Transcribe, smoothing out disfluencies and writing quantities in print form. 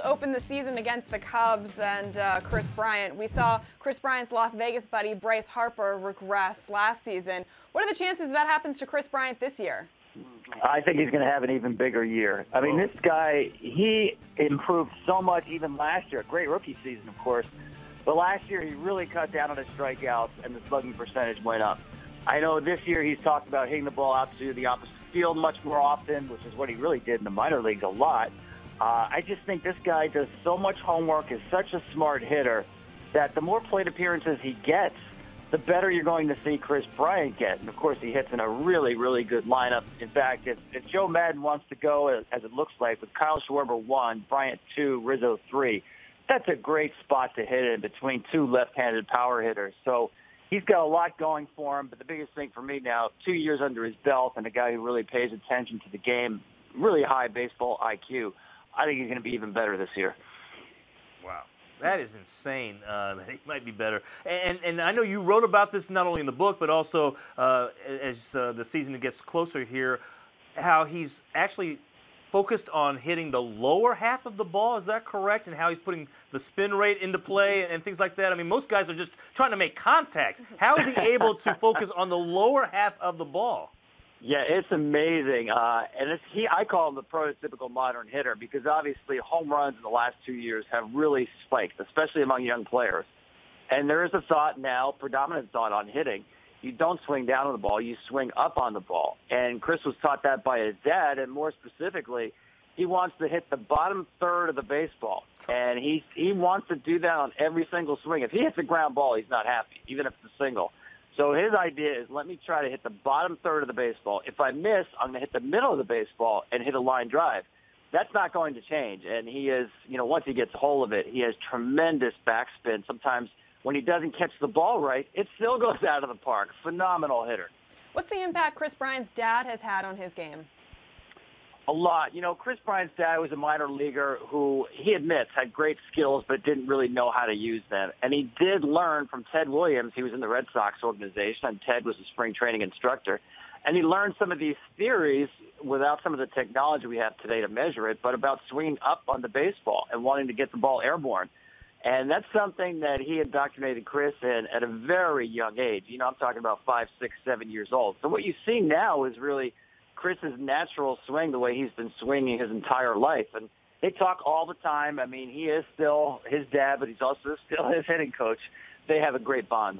Opened the season against the Cubs and Kris Bryant. We saw Kris Bryant's Las Vegas buddy Bryce Harper regress last season. What are the chances that happens to Kris Bryant this year? I think he's going to have an even bigger year. I mean, this guy, he improved so much even last year. A great rookie season, of course. But last year, he really cut down on his strikeouts, and the slugging percentage went up. I know this year he's talked about hitting the ball out to the opposite field much more often, which is what he really did in the minor leagues a lot. I just think this guy does so much homework, is such a smart hitter, that the more plate appearances he gets, the better you're going to see Kris Bryant get. And, of course, he hits in a really, really good lineup. In fact, if Joe Madden wants to go, as it looks like, with Kyle Schwarber 1, Bryant 2, Rizzo 3, that's a great spot to hit in between two left-handed power hitters. So he's got a lot going for him. But the biggest thing for me now, 2 years under his belt and a guy who really pays attention to the game, really high baseball IQ, I think he's going to be even better this year. Wow. That is insane. That he might be better. And I know you wrote about this not only in the book, but also as the season gets closer here, how he's actually focused on hitting the lower half of the ball. Is that correct? And how he's putting the spin rate into play and things like that? I mean, most guys are just trying to make contact. How is he able to focus on the lower half of the ball? Yeah, it's amazing. And I call him the prototypical modern hitter because obviously home runs in the last 2 years have really spiked, especially among young players. And there is a thought now, predominant thought on hitting. You don't swing down on the ball, you swing up on the ball. And Kris was taught that by his dad, and more specifically, he wants to hit the bottom third of the baseball. And he wants to do that on every single swing. If he hits a ground ball, he's not happy, even if it's a single. So his idea is, let me try to hit the bottom third of the baseball. If I miss, I'm going to hit the middle of the baseball and hit a line drive. That's not going to change. And he is, once he gets a hold of it, he has tremendous backspin. Sometimes when he doesn't catch the ball right, it still goes out of the park. Phenomenal hitter. What's the impact Kris Bryant's dad has had on his game? A lot. Kris Bryant's dad was a minor leaguer who, he admits, had great skills but didn't really know how to use them. And he did learn from Ted Williams. He was in the Red Sox organization, and Ted was a spring training instructor. And he learned some of these theories without some of the technology we have today to measure it, but about swinging up on the baseball and wanting to get the ball airborne. And that's something that he indoctrinated Kris in at a very young age. I'm talking about 5, 6, 7 years old. So what you see now is really Kris's natural swing, the way he's been swinging his entire life. And they talk all the time. I mean, he is still his dad, but he's also still his hitting coach. They have a great bond.